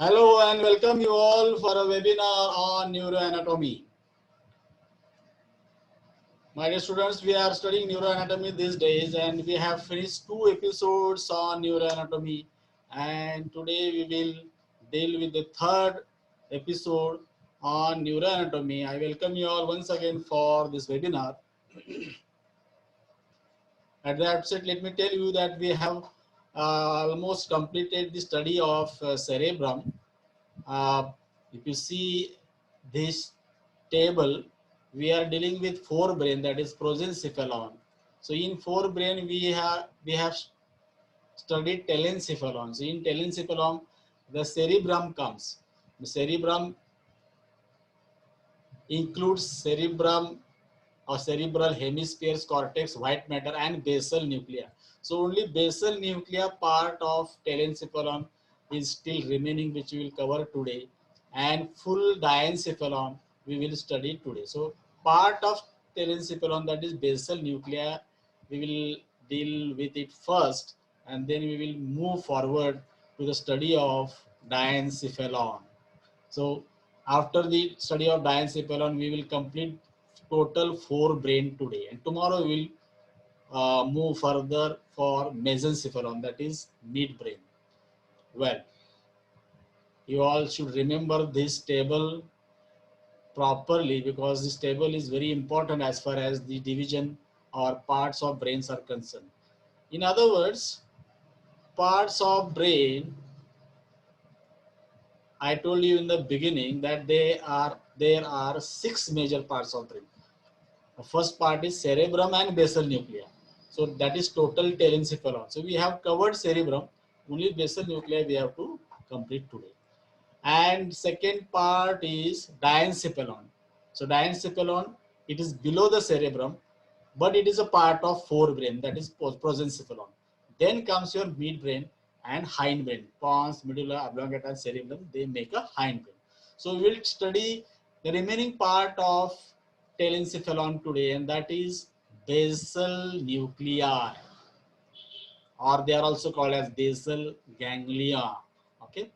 Hello and welcome you all for a webinar on neuroanatomy. My dear students, we are studying neuroanatomy these days and we have finished 2 episodes on neuroanatomy, and today we will deal with the third episode on neuroanatomy. I welcome you all once again for this webinar. At the outset, let me tell you that we have almost completed the study of cerebrum. If you see this table, we are dealing with forebrain, that is prosencephalon. So in forebrain we have studied telencephalon. So in telencephalon, the cerebrum comes. The cerebrum includes cerebrum or cerebral hemispheres, cortex, white matter, and basal nuclei. So only basal nuclei part of telencephalon is still remaining, which we will cover today, and full diencephalon we will study today. So part of telencephalon, that is basal nuclei, we will deal with it first, and then we will move forward to the study of diencephalon. So after the study of diencephalon, we will complete total 4 brain today, and tomorrow we will move further for mesencephalon, that is midbrain. Well, you all should remember this table properly, because this table is very important as far as the division or parts of brains are concerned. In other words, parts of brain, I told you in the beginning that there are 6 major parts of brain. The first part is cerebrum and basal nuclei. So that is total telencephalon. So we have covered cerebrum, only basal nuclei we have to complete today. And second part is diencephalon. So diencephalon, it is below the cerebrum, but it is a part of forebrain, that is prosencephalon. Then comes your midbrain and hindbrain. Pons, medulla oblongata, and cerebellum, they make a hindbrain. So we will study the remaining part of telencephalon today, and that is basal nuclei, or they are also called as basal ganglia. Okay.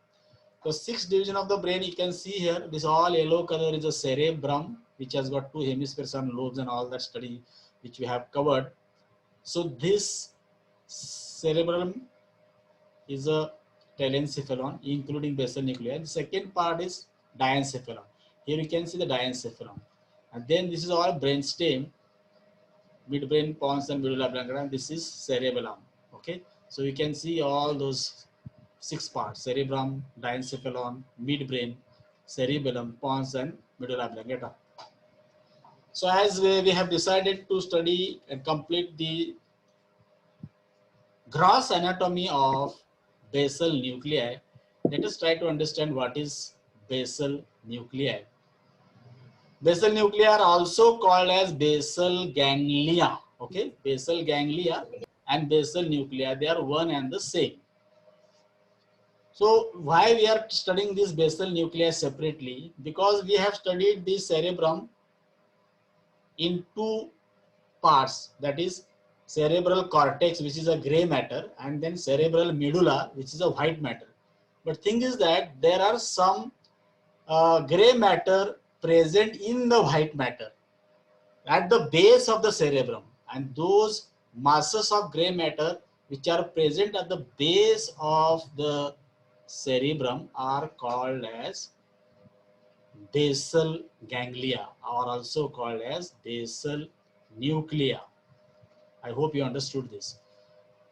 So 6th division of the brain, you can see here, this all yellow color is a cerebrum, which has got 2 hemispheres and lobes and all that study which we have covered. So this cerebrum is a telencephalon, including basal nuclei. The second part is diencephalon. Here you can see the diencephalon. And then this is all brainstem, midbrain, pons, and medulla oblongata. This is cerebellum. Okay, so you can see all those 6 parts: cerebrum, diencephalon, midbrain, cerebellum, pons, and medulla oblongata. So as we have decided to study and complete the gross anatomy of basal nuclei, let us try to understand what is basal nuclei. Basal nuclei are also called as basal ganglia. Okay, basal ganglia and basal nuclei, they are one and the same. So why we are studying this basal nuclei separately? Because we have studied the cerebrum in 2 parts, that is cerebral cortex, which is a gray matter, and then cerebral medulla, which is a white matter. But thing is that there are some gray matter present in the white matter at the base of the cerebrum, and those masses of gray matter which are present at the base of the cerebrum are called as basal ganglia, or also called as basal nuclei. I hope you understood this.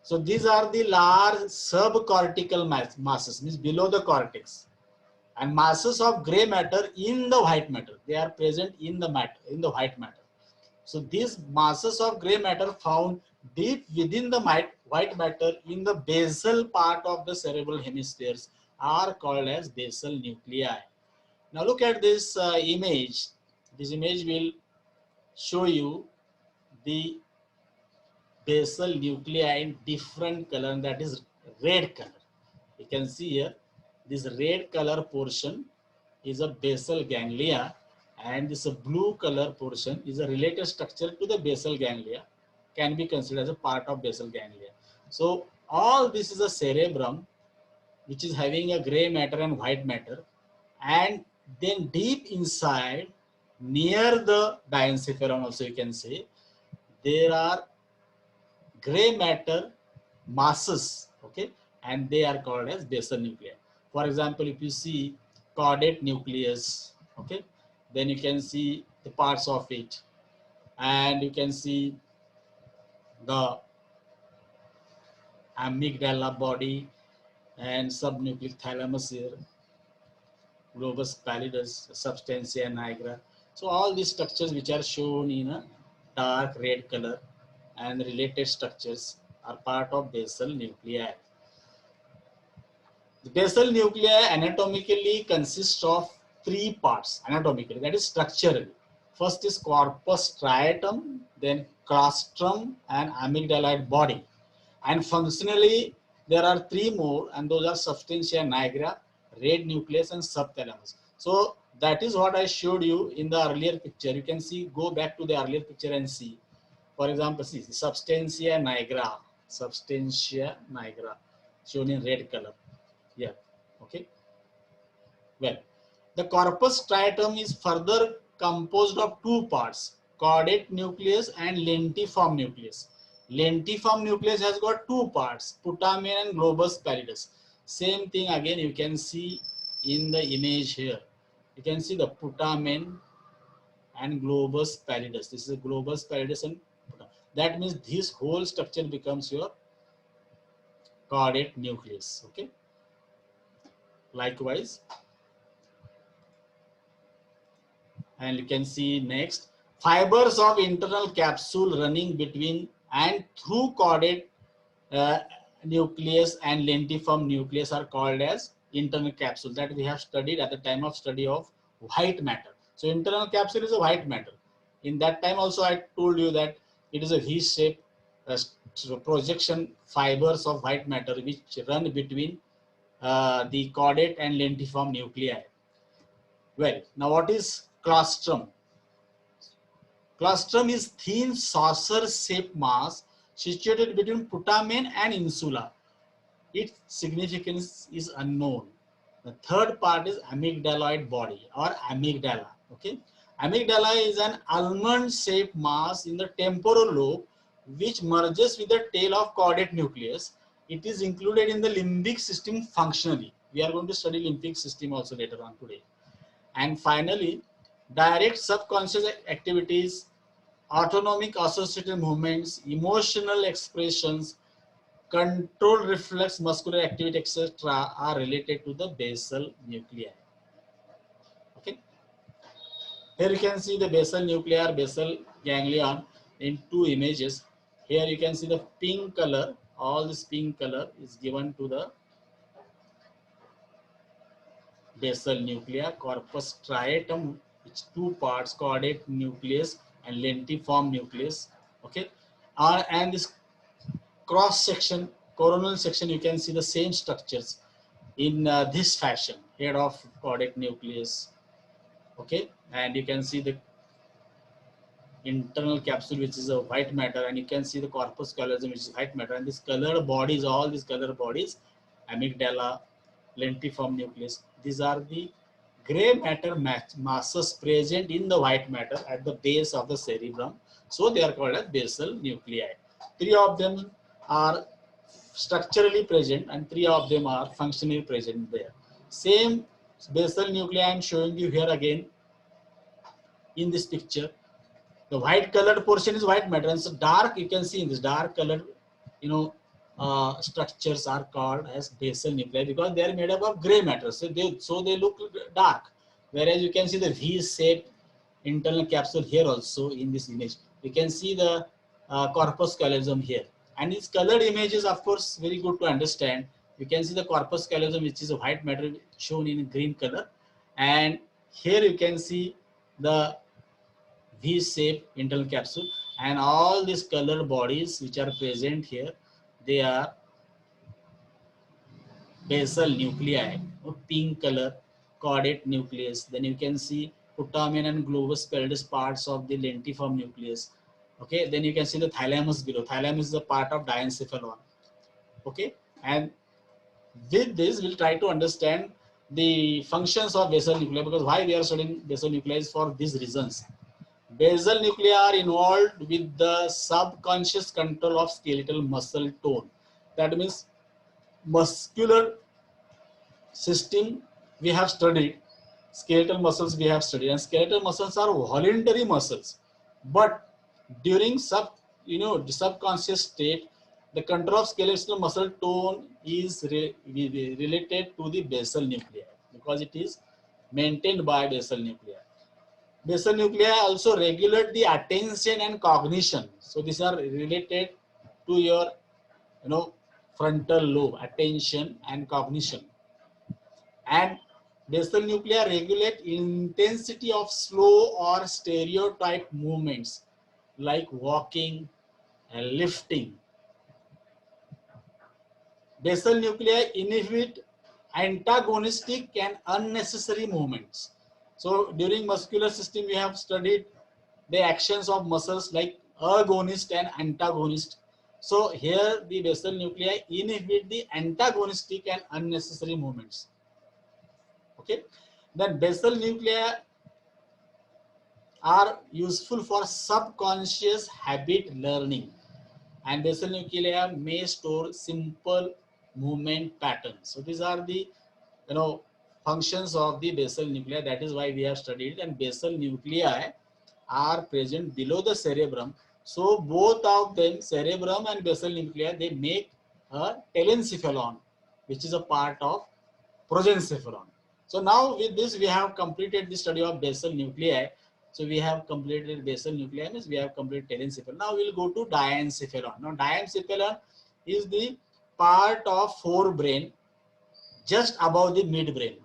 So these are the large subcortical masses, means below the cortex, and masses of gray matter in the white matter. They are present in the white matter. So these masses of gray matter found deep within the white matter in the basal part of the cerebral hemispheres are called as basal nuclei. Now look at this image. This image will show you the basal nuclei in different color, and that is red color. You can see here, this red color portion is a basal ganglia, and this blue color portion is a related structure to the basal ganglia, can be considered as a part of basal ganglia. So all this is a cerebrum, which is having a gray matter and white matter, and then deep inside, near the diencephalon also you can say, there are gray matter masses, okay, and they are called as basal nuclei. For example, if you see caudate nucleus, okay, then you can see the parts of it, and you can see the amygdala body and subnuclear thalamus here, globus pallidus, substantia nigra. So all these structures which are shown in a dark red color and related structures are part of basal nuclei. The basal nuclei anatomically consists of three parts anatomically, that is structurally. First is corpus striatum, then claustrum and amygdaloid body. And functionally, there are three more, and those are substantia nigra, red nucleus, and subthalamus. So that is what I showed you in the earlier picture. You can see, go back to the earlier picture and see. For example, see substantia nigra, shown in red color. Yeah, okay. Well, the corpus striatum is further composed of two parts, caudate nucleus and lentiform nucleus. Lentiform nucleus has got two parts, putamen and globus pallidus. Same thing again you can see in the image here. You can see the putamen and globus pallidus. This is a globus pallidus and putamen. That means this whole structure becomes your caudate nucleus. Okay. Likewise, and you can see next, fibers of internal capsule running between and through caudate uh, nucleus and lentiform nucleus are called as internal capsule, that we have studied at the time of study of white matter. So internal capsule is a white matter. In that time also I told you that it is a V-shaped projection fibers of white matter which run between the caudate and lentiform nuclei. Well, now what is claustrum? Claustrum is thin saucer-shaped mass situated between putamen and insula. Its significance is unknown. The third part is amygdaloid body or amygdala. Okay, amygdala is an almond-shaped mass in the temporal lobe which merges with the tail of caudate nucleus. It is included in the limbic system functionally. We are going to study limbic system also later on today. And finally, direct subconscious activities, autonomic associated movements, emotional expressions, control reflex, muscular activity, etc. are related to the basal nuclei. Okay. Here you can see the basal nuclear, basal ganglion in two images. Here you can see the pink color. All this pink color is given to the basal nucleus, corpus striatum, which two parts, caudate nucleus and lentiform nucleus. Okay, and this cross section, coronal section, you can see the same structures in this fashion. Head of caudate nucleus. Okay, and you can see the internal capsule, which is a white matter, and you can see the corpus callosum, which is white matter, and this colored bodies, all these colored bodies, amygdala, lentiform nucleus, these are the gray matter masses present in the white matter at the base of the cerebrum. So they are called as basal nuclei. Three of them are structurally present and three of them are functionally present there. Same basal nuclei I am showing you here again in this picture. The white colored portion is white matter, and so dark, you can see in this dark colored, structures are called as basal nuclei because they are made up of gray matter. So they look dark. Whereas you can see the V-shaped internal capsule here also in this image. You can see the corpus callosum here. And its colored image is of course very good to understand. You can see the corpus callosum, which is a white matter shown in green color. And here you can see the V-shaped internal capsule, and all these colored bodies which are present here, they are basal nuclei, pink color, caudate nucleus. Then you can see putamen and globus pallidus parts of the lentiform nucleus. Okay, then you can see the thalamus below. Thalamus is a part of diencephalon. Okay, and With this, we'll try to understand the functions of basal nuclei, because why we are studying basal nuclei is for these reasons. Basal nuclei are involved with the subconscious control of skeletal muscle tone. That means muscular system we have studied, skeletal muscles we have studied, and skeletal muscles are voluntary muscles. But during the subconscious state, the control of skeletal muscle tone is related to the basal nuclei, because it is maintained by basal nuclei. Basal nuclei also regulate the attention and cognition. So these are related to your, frontal lobe, attention and cognition. And basal nuclei regulate intensity of slow or stereotype movements like walking and lifting. Basal nuclei inhibit antagonistic and unnecessary movements. So during muscular system, we have studied the actions of muscles like agonist and antagonist. So here the basal nuclei inhibit the antagonistic and unnecessary movements. Okay. Then basal nuclei are useful for subconscious habit learning, and basal nuclei may store simple movement patterns. So these are the functions of the basal nuclei. That is why we have studied it. And basal nuclei are present below the cerebrum. So both of them, cerebrum and basal nuclei, they make a telencephalon, which is a part of progencephalon. So now with this, we have completed the study of basal nuclei. So we have completed basal nuclei, means we have completed telencephalon. Now we will go to diencephalon. Now diencephalon is the part of forebrain just above the midbrain.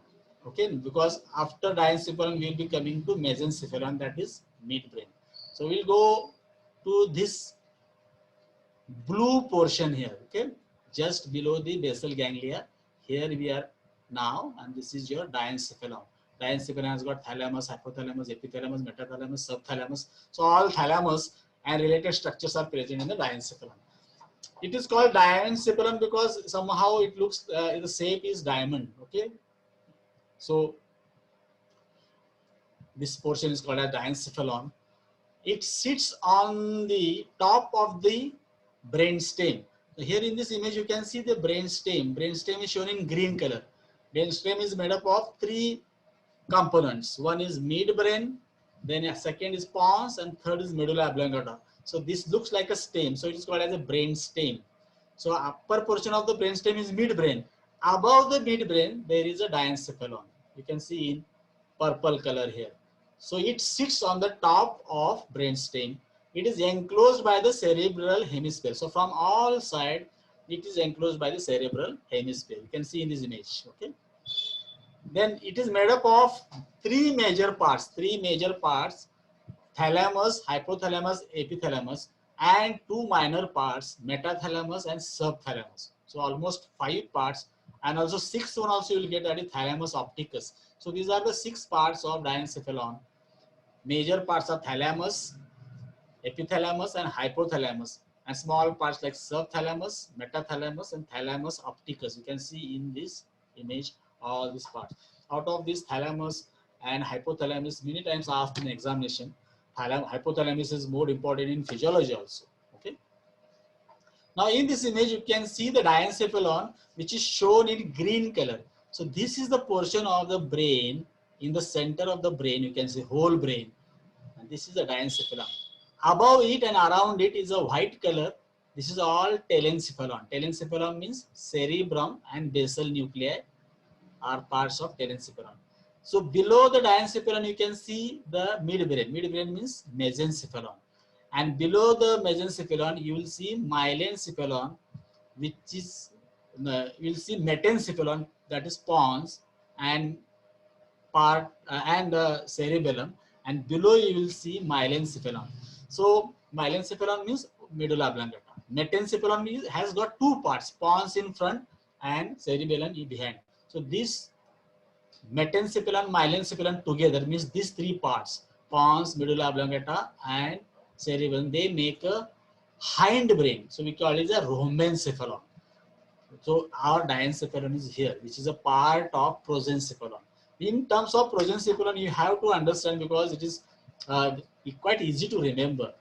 Okay, because after diencephalon we will be coming to mesencephalon, that is midbrain. So we'll go to this blue portion here. Okay, just below the basal ganglia. Here we are now, and this is your diencephalon. Diencephalon has got thalamus, hypothalamus, epithalamus, metathalamus, subthalamus. So all thalamus and related structures are present in the diencephalon. It is called diencephalon because somehow it looks, the shape is diamond. Okay, so this portion is called as diencephalon. It sits on the top of the brainstem. So here in this image, you can see the brainstem. Brainstem is shown in green color. Brainstem is made up of three components. One is midbrain, then a second is pons, and third is medulla oblongata. So this looks like a stem. So it is called as a brainstem. So upper portion of the brainstem is midbrain. Above the midbrain, there is a diencephalon. You can see in purple color here. So it sits on the top of brainstem. It is enclosed by the cerebral hemisphere. So from all sides, it is enclosed by the cerebral hemisphere. You can see in this image. Okay. Then it is made up of three major parts. Thalamus, hypothalamus, epithalamus, and two minor parts, metathalamus and subthalamus. So almost 5 parts, and also 6th one also you will get, that is thalamus opticus. So these are the 6 parts of diencephalon. Major parts are thalamus, epithalamus, and hypothalamus, and small parts like subthalamus, metathalamus, and thalamus opticus. You can see in this image all these parts. Out of this, thalamus and hypothalamus many times asked in examination. Hypothalamus is more important in physiology also. Okay. Now in this image, you can see the diencephalon, which is shown in green color. So this is the portion of the brain. In the center of the brain, you can see whole brain. And this is the diencephalon. Above it and around it is a white color. This is all telencephalon. Telencephalon means cerebrum and basal nuclei are parts of telencephalon. So below the diencephalon, you can see the midbrain. Midbrain means mesencephalon. And below the mesencephalon, you will see myelencephalon, which is, you will see metencephalon, that is pons, and cerebellum. And below you will see myelencephalon. So myelencephalon means medulla oblongata. Metencephalon means has got 2 parts, pons in front and cerebellum behind. So this metencephalon, myelencephalon together means these 3 parts, pons, medulla oblongata, and cerebellum, they make a hindbrain. So we call it a rhombencephalon. So our diencephalon is here, which is a part of prosencephalon. In terms of prosencephalon, you have to understand because it is quite easy to remember.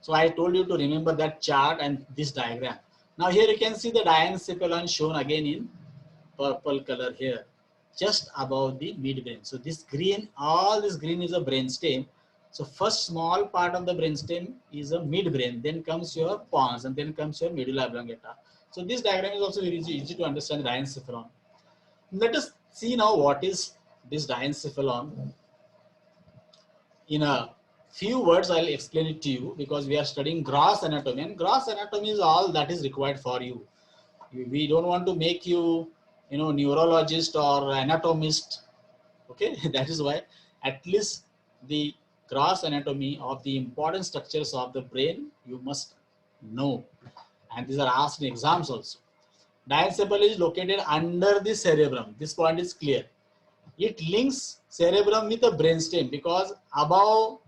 So I told you to remember that chart and this diagram. Now here you can see the diencephalon shown again in purple color here, just above the midbrain. So this green, all this green is a brainstem. So first small part of the brainstem is a midbrain, then comes your pons, and then comes your medulla oblongata. So this diagram is also very easy to understand diencephalon. Let us see now what is this diencephalon. In a few words, I'll explain it to you because we are studying gross anatomy, and gross anatomy is all that is required for you. We don't want to make you, neurologist or anatomist. Okay, that is why at least the gross anatomy of the important structures of the brain you must know, and these are asked in exams also. Diencephalon is located under the cerebrum. This point is clear. It links cerebrum with the brainstem because above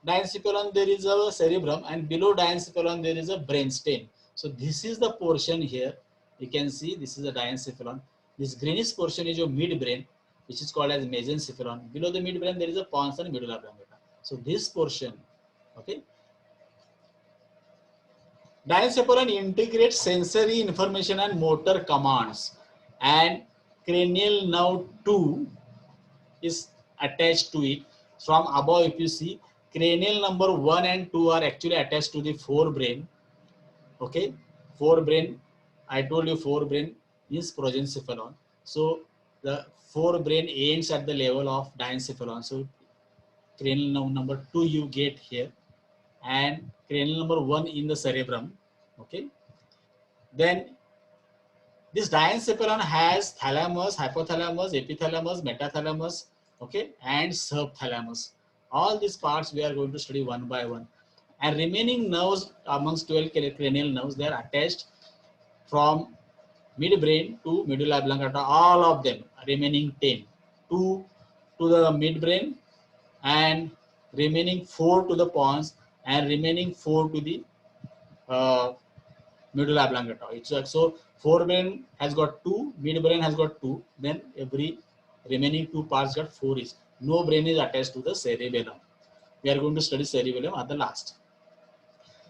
diencephalon there is a cerebrum and below diencephalon there is a brainstem. So this is the portion here. You can see this is the diencephalon. This greenish portion is your midbrain, which is called as mesencephalon. Below the midbrain there is a pons and medulla oblongata. So this portion, okay. Diencephalon integrates sensory information and motor commands, and cranial nerve 2 is attached to it. From above, if you see, cranial number 1 and 2 are actually attached to the forebrain. Okay, forebrain, I told you forebrain is prosencephalon. So the forebrain ends at the level of diencephalon. So cranial number 2 you get here, and cranial number 1 in the cerebrum. Okay, then this diencephalon has thalamus, hypothalamus, epithalamus, metathalamus, okay, and subthalamus. All these parts we are going to study one by one. And remaining nerves amongst 12 cranial nerves, they are attached from midbrain to medulla oblongata, all of them, remaining 10. 2 to the midbrain, and remaining 4 to the pons, and remaining 4 to the uh, medulla oblongata. It's so forebrain has got 2, midbrain has got 2, then every remaining 2 parts got 4 is. No brain is attached to the cerebellum. We are going to study cerebellum at the last.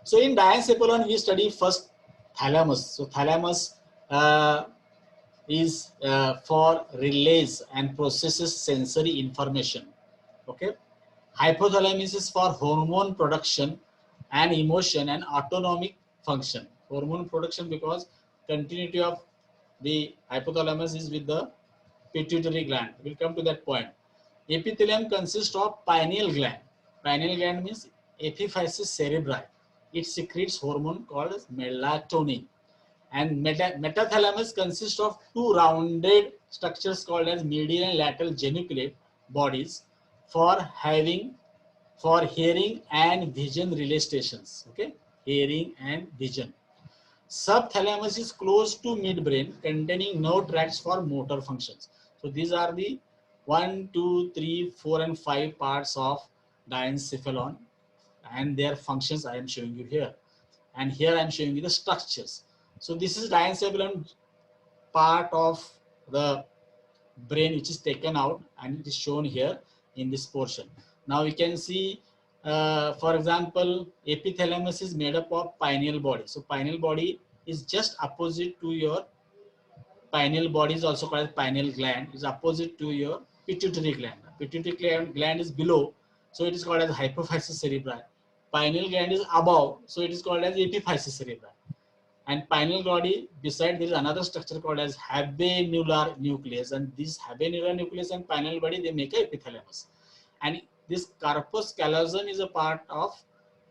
So in diencephalon we study first thalamus. So thalamus is for relays and processes sensory information. Okay. Hypothalamus is for hormone production and emotion and autonomic function. Hormone production because continuity of the hypothalamus is with the pituitary gland. We'll come to that point. Epithelium consists of pineal gland. Pineal gland means epiphysis cerebri. It secretes hormone called as melatonin. And metathalamus consists of two rounded structures called as medial and lateral geniculate bodies for hearing and vision relay stations. Okay, hearing and vision. Subthalamus is close to midbrain, containing nerve tracts for motor functions. So these are the 1, 2, 3, 4, and 5 parts of diencephalon, and their functions I am showing you here. And here I am showing you the structures. So this is diencephalon part of the brain which is taken out, and it is shown here in this portion. Now we can see, for example, epithalamus is made up of pineal body. So pineal body is just opposite to your pineal body, is also called pineal gland, is opposite to your pituitary gland. Pituitary gland is below, so it is called as hypophysis cerebri. Pineal gland is above, so it is called as epiphysis cerebri. And pineal body, beside there is another structure called as habenular nucleus, and this habenular nucleus and pineal body, they make a epithalamus. And this corpus callosum is a part of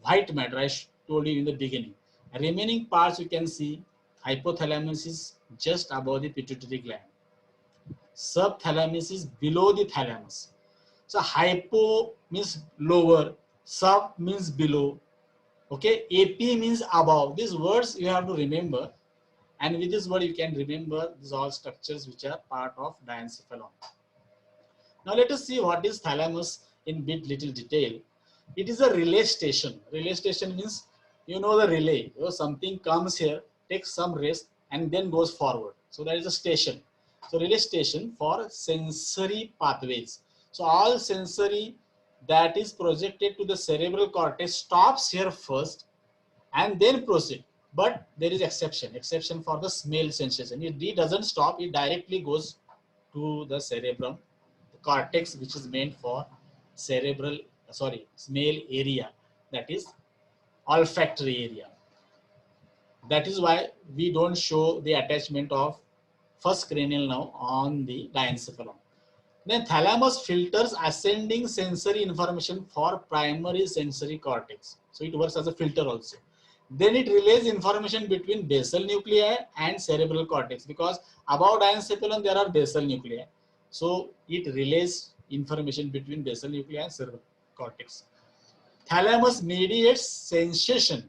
white matter, I told you in the beginning. Remaining parts you can see, hypothalamus is just above the pituitary gland. Subthalamus is below the thalamus. So hypo means lower, sub means below. Okay, AP means above. These words you have to remember, and with this word you can remember these all structures which are part of diencephalon. Now let us see what is thalamus in little detail. It is a relay station. Relay station means, you know, the relay. Something comes here, takes some rest, and then goes forward. So that is a station. So relay station for sensory pathways. So all sensory that is projected to the cerebral cortex stops here first and then proceed. But there is exception for the smell sensation. It doesn't stop, it directly goes to the cerebrum, the cortex, which is meant for cerebral, smell area, that is olfactory area. That is why we don't show the attachment of first cranial nerve on the diencephalon. Then thalamus filters ascending sensory information for primary sensory cortex. So it works as a filter also. Then it relays information between basal nuclei and cerebral cortex, because above diencephalon there are basal nuclei. So it relays information between basal nuclei and cerebral cortex. Thalamus mediates sensation,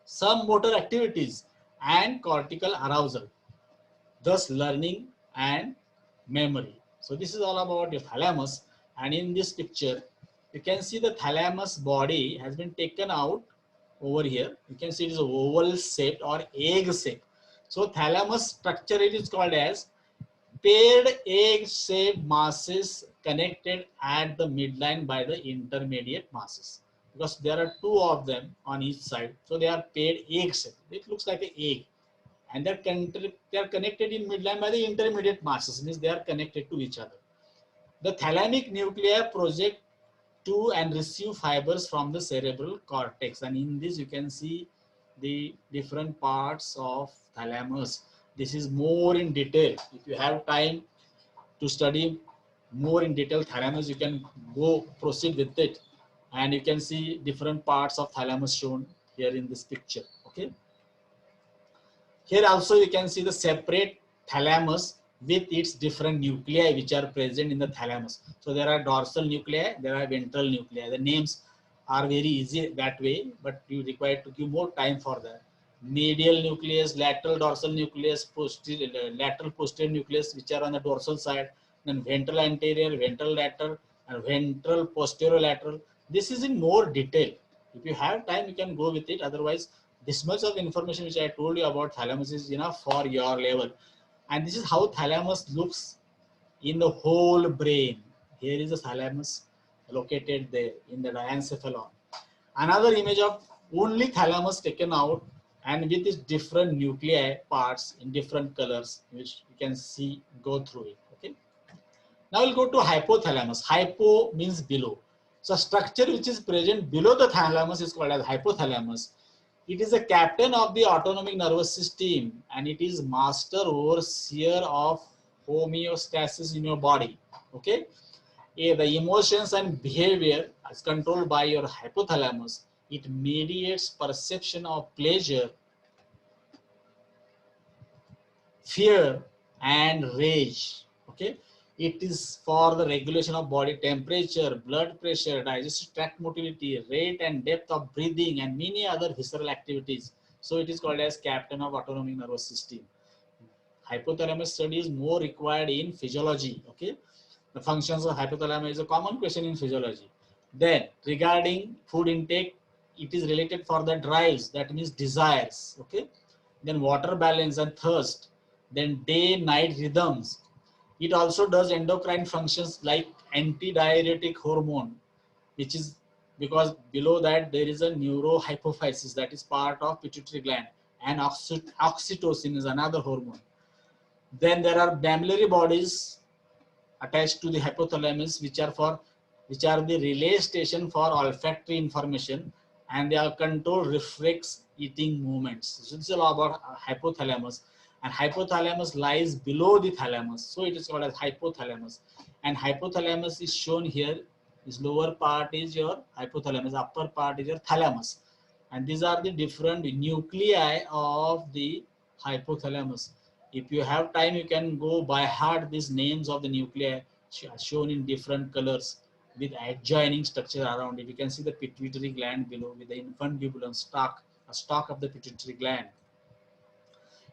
some motor activities, and cortical arousal, thus learning and memory. So this is all about the thalamus. And in this picture, you can see the thalamus body has been taken out over here. You can see it is oval shaped or egg shape. So thalamus structure, it is called as paired egg shaped masses connected at the midline by the intermediate masses, because there are two of them on each side. So they are paired egg shaped. It looks like an egg, and they are connected in midline by the intermediate masses, means they are connected to each other. The thalamic nuclei project to and receive fibers from the cerebral cortex, and in this you can see the different parts of thalamus. This is more in detail. If you have time to study more in detail thalamus, you can go proceed with it, and you can see different parts of thalamus shown here in this picture. Okay. Here also you can see the separate thalamus with its different nuclei which are present in the thalamus. So there are dorsal nuclei, there are ventral nuclei. The names are very easy that way, but you require to give more time for that. Medial nucleus, lateral dorsal nucleus, lateral posterior nucleus, which are on the dorsal side, then ventral anterior, ventral lateral, and ventral posterior lateral. This is in more detail. If you have time, you can go with it. Otherwise, this much of information which I told you about thalamus is enough for your level. And this is how thalamus looks in the whole brain. Here is the thalamus located there in the diencephalon. Another image of only thalamus taken out and with its different nuclei parts in different colors, which you can see, go through it. Okay. Now we'll go to hypothalamus. Hypo means below. So structure which is present below the thalamus is called as hypothalamus. It is a captain of the autonomic nervous system, and it is master overseer of homeostasis in your body. Okay. The emotions and behavior is controlled by your hypothalamus. It mediates perception of pleasure, fear, and rage. Okay. It is for the regulation of body temperature, blood pressure, digestive tract motility, rate and depth of breathing, and many other visceral activities. So it is called as captain of autonomic nervous system. Hypothalamus study is more required in physiology. Okay. The functions of hypothalamus is a common question in physiology. Then regarding food intake, it is related for the drives, that means desires. Okay. Then water balance and thirst. Then day-night rhythms. It also does endocrine functions like antidiuretic hormone, which is because below that there is a neurohypophysis, that is part of pituitary gland, and oxytocin is another hormone. Then there are mammillary bodies attached to the hypothalamus, which are the relay station for olfactory information, and they are control reflex eating movements. So this is all about hypothalamus, and hypothalamus lies below the thalamus, so it is called as hypothalamus. And hypothalamus is shown here. This lower part is your hypothalamus, upper part is your thalamus, and these are the different nuclei of the hypothalamus. If you have time, you can go by heart these names of the nuclei shown in different colors with adjoining structure around it. You can see the pituitary gland below with the infundibulum stalk, a stalk of the pituitary gland.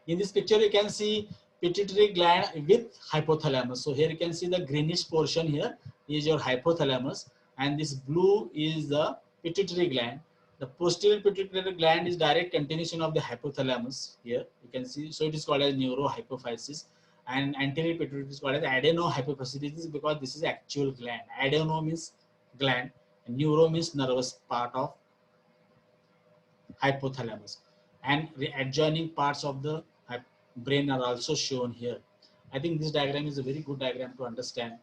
In this picture, you can see pituitary gland with hypothalamus. So here you can see the greenish portion here is your hypothalamus, and this blue is the pituitary gland. The posterior pituitary gland is direct continuation of the hypothalamus. Here you can see, so it is called as neurohypophysis, and anterior pituitary is called as adenohypophysis. This is because this is actual gland. Adeno means gland, and neuro means nervous part of hypothalamus, and the adjoining parts of the brain are also shown here. I think this diagram is a very good diagram to understand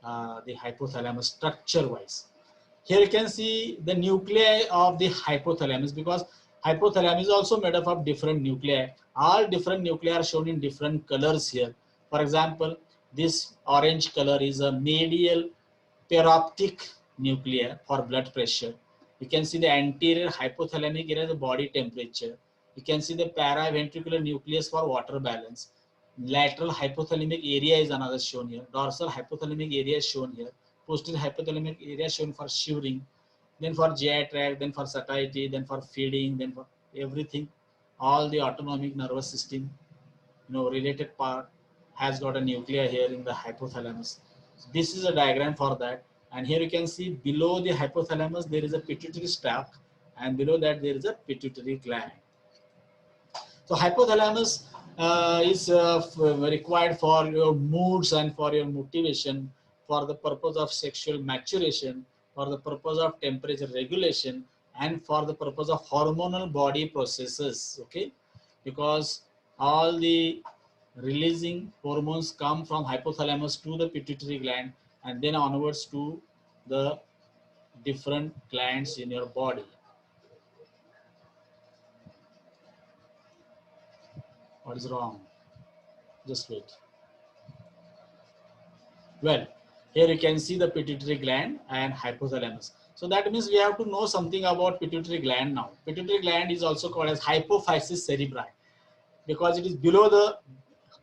the hypothalamus structure wise. Here you can see the nuclei of the hypothalamus, because hypothalamus is also made up of different nuclei. All different nuclei are shown in different colors here. For example, this orange color is a medial peroptic nucleus for blood pressure. You can see the anterior hypothalamic area, the body temperature. You can see the paraventricular nucleus for water balance. Lateral hypothalamic area is another shown here. Dorsal hypothalamic area is shown here. Posterior hypothalamic area shown for shivering. Then for GI tract, then for satiety, then for feeding, then for everything. All the autonomic nervous system, related part has got a nucleus here in the hypothalamus. This is a diagram for that. And here you can see below the hypothalamus there is a pituitary stalk, and below that there is a pituitary gland. So hypothalamus is required for your moods and for your motivation, for the purpose of sexual maturation, for the purpose of temperature regulation, and for the purpose of hormonal body processes. Okay, because all the releasing hormones come from hypothalamus to the pituitary gland, and then onwards to the different glands in your body. What is wrong? Just wait. Well, here you can see the pituitary gland and hypothalamus. So that means we have to know something about pituitary gland now. Pituitary gland is also called as hypophysis cerebri, because it is below the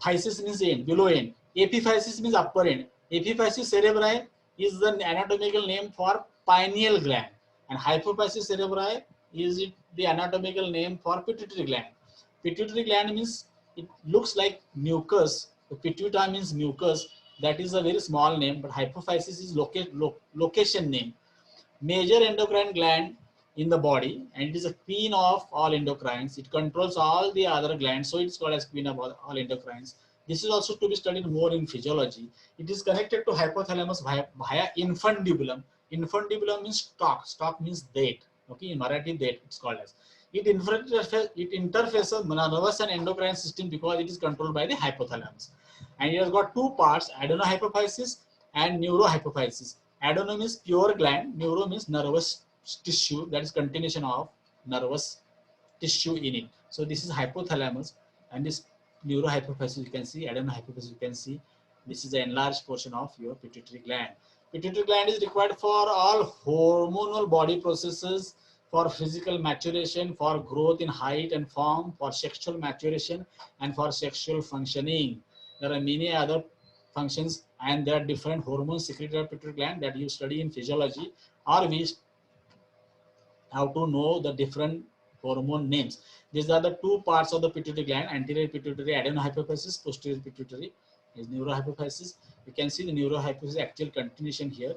physis means end, below end. Epiphysis means upper end. Epiphysis cerebri is the anatomical name for pineal gland, and hypophysis cerebri is the anatomical name for pituitary gland. Pituitary gland means it looks like mucus. The pituita means mucus. That is a very small name, but hypophysis is location name. Major endocrine gland in the body, and it is a queen of all endocrines. It controls all the other glands, so it's called as queen of all endocrines. This is also to be studied more in physiology. It is connected to hypothalamus via infundibulum. Infundibulum means stalk. Stalk means date. Okay, in Marathi, date it's called as. It interfaces nervous and endocrine system because it is controlled by the hypothalamus. And it has got two parts, adenohypophysis and neurohypophysis. Adeno means pure gland, neuro means nervous tissue, that is continuation of nervous tissue in it. So this is hypothalamus, and this neurohypophysis you can see, adenohypophysis you can see. This is the enlarged portion of your pituitary gland. Pituitary gland is required for all hormonal body processes, for physical maturation, for growth in height and form, for sexual maturation, and for sexual functioning. There are many other functions, and there are different hormones secreted by pituitary gland that you study in physiology, or we have to know the different hormone names. These are the two parts of the pituitary gland: anterior pituitary adenohypophysis, posterior pituitary is neurohypophysis. You can see the neurohypophysis actual continuation here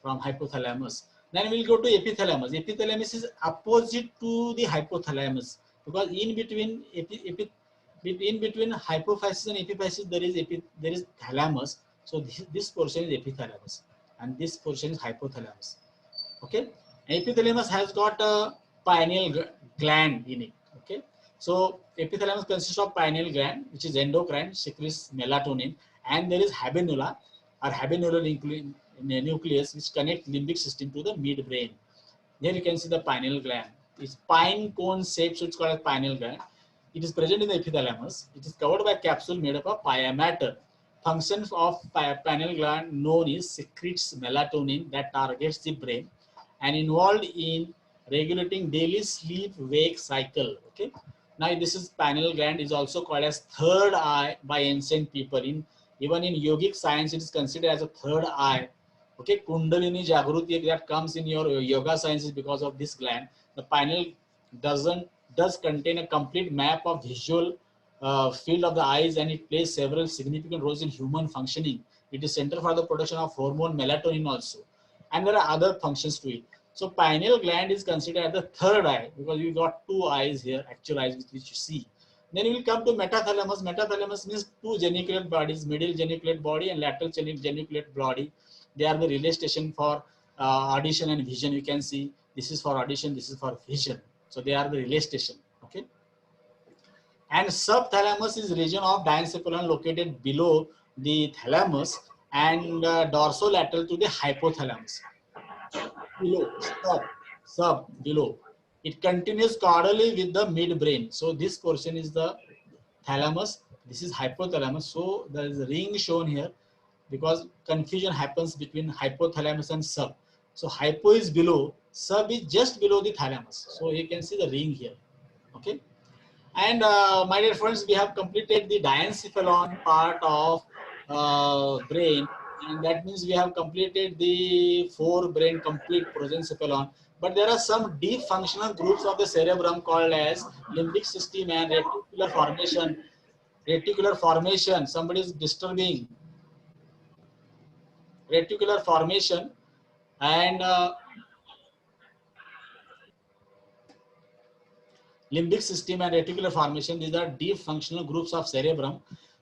from hypothalamus. Then we'll go to epithalamus. Epithalamus is opposite to the hypothalamus, because in between hypophysis and epiphysis there is thalamus. So this portion is epithalamus, and this portion is hypothalamus. Okay, epithalamus has got a pineal gland in it. Okay, so epithalamus consists of pineal gland, which is endocrine, secretes melatonin, and there is habenula or habenular nucleus, which connects limbic system to the midbrain. Here you can see the pineal gland. It's pine cone shape, so it's called a pineal gland. It is present in the epithalamus. It is covered by a capsule made up of pia matter. Functions of pineal gland known is secretes melatonin that targets the brain, and involved in regulating daily sleep-wake cycle. Okay. Now this is pineal gland is also called as third eye by ancient people. Even in yogic science, it is considered as a third eye. Okay, Kundalini Jagruti that comes in your yoga sciences because of this gland. The pineal does contain a complete map of visual field of the eyes, and it plays several significant roles in human functioning. It is center for the production of hormone melatonin also, and there are other functions to it. So pineal gland is considered as the third eye because you got two eyes here, actual eyes which you see. Then you will come to metathalamus. Metathalamus means two geniculate bodies, middle geniculate body and lateral geniculate body. They are the relay station for audition and vision. You can see this is for audition, this is for vision. So they are the relay station. Okay. And subthalamus is region of diencephalon located below the thalamus and dorsolateral to the hypothalamus. Below, below. It continues caudally with the midbrain. So this portion is the thalamus. This is hypothalamus. So there is a ring shown here because confusion happens between hypothalamus and sub. So hypo is below, sub is just below the thalamus. So you can see the ring here. Okay. And my dear friends, we have completed the diencephalon part of brain, and that means we have completed the four brain complete prosencephalon. But there are some deep functional groups of the cerebrum called as limbic system and reticular formation. Reticular formation, somebody is disturbing reticular formation, and limbic system and reticular formation. These are deep functional groups of cerebrum.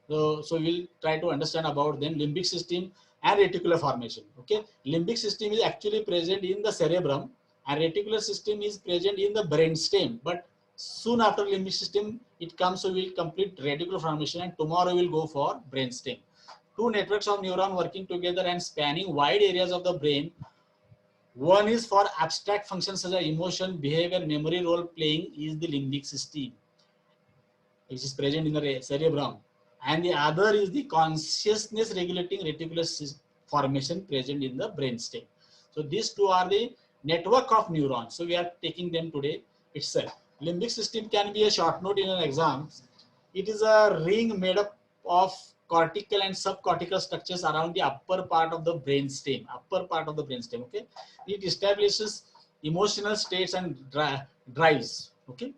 So we'll try to understand about them. Limbic system and reticular formation. Okay, limbic system is actually present in the cerebrum, and reticular system is present in the brainstem. But soon after limbic system it comes, so we'll complete reticular formation, and tomorrow we'll go for brainstem. Two networks of neuron working together and spanning wide areas of the brain. One is for abstract functions such as emotion, behavior, memory, role playing is the limbic system, which is present in the cerebrum. And the other is the consciousness regulating reticular formation present in the brainstem. So these two are the network of neurons. So we are taking them today itself. Limbic system can be a short note in an exam. It is a ring made up of cortical and subcortical structures around the upper part of the brainstem. Okay, it establishes emotional states and drives. Okay,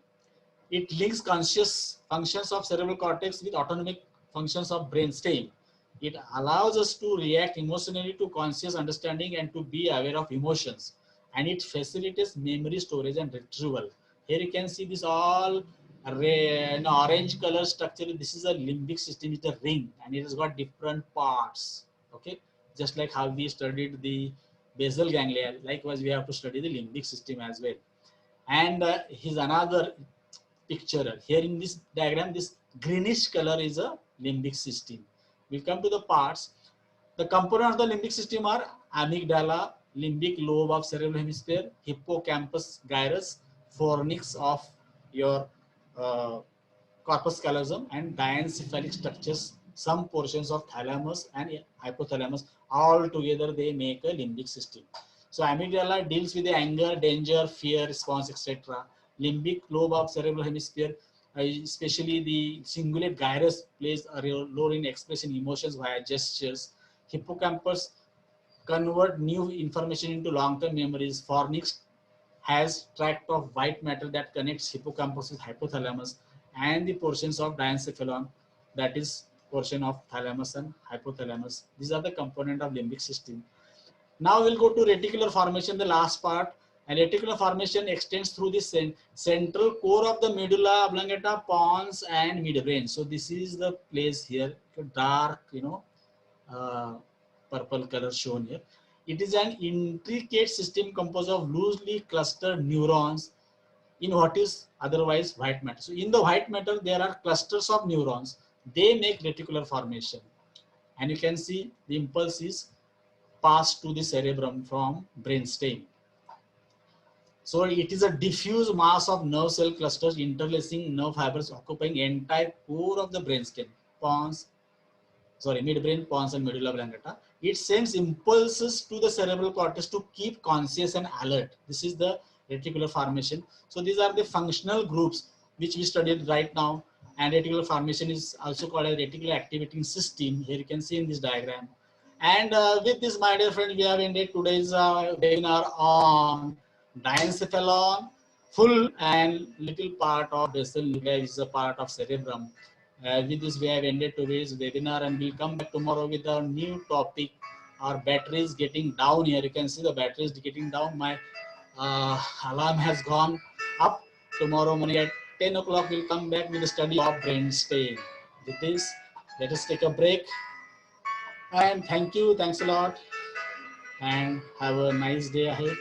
it links conscious functions of cerebral cortex with autonomic functions of brainstem. It allows us to react emotionally to conscious understanding and to be aware of emotions. And it facilitates memory storage and retrieval. Here you can see this all orange color structure. This is a limbic system, it's a ring, and it has got different parts. Okay, just like how we studied the basal ganglia, likewise we have to study the limbic system as well. And here's another picture. Here in this diagram, this greenish color is a limbic system. We come to the parts. The components of the limbic system are amygdala, limbic lobe of cerebral hemisphere, hippocampus gyrus, fornix of your corpus callosum, and diencephalic structures, some portions of thalamus and hypothalamus. All together they make a limbic system. So amygdala deals with the anger, danger, fear, response, etc. Limbic lobe of cerebral hemisphere, especially the cingulate gyrus, plays a role in expressing emotions via gestures. Hippocampus convert new information into long-term memories. Fornix has tract of white matter that connects hippocampus with hypothalamus, and the portions of diencephalon, that is portion of thalamus and hypothalamus. These are the component of limbic system. Now we'll go to reticular formation, the last part. And reticular formation extends through the central core of the medulla oblongata, pons, and midbrain. So this is the place here, dark, uh, purple color shown here. It is an intricate system composed of loosely clustered neurons in what is otherwise white matter. So in the white matter, there are clusters of neurons. They make reticular formation. And you can see the impulse is passed to the cerebrum from brainstem. So it is a diffuse mass of nerve cell clusters interlacing nerve fibers occupying entire core of the brainstem, midbrain, pons, and medulla oblongata. It sends impulses to the cerebral cortex to keep conscious and alert. This is the reticular formation. So these are the functional groups which we studied right now. And reticular formation is also called a reticular activating system. Here you can see in this diagram. And with this, my dear friends, we have ended today's webinar on diencephalon, full and little part of basal nuclei, which is a part of cerebrum. With this, we have ended today's webinar, and we'll come back tomorrow with a new topic. Our battery is getting down here. You can see the battery is getting down. My Alarm has gone up. Tomorrow morning at 10 o'clock, we'll come back with the study of brain strain. With this, let us take a break. And thank you. Thanks a lot. And have a nice day ahead.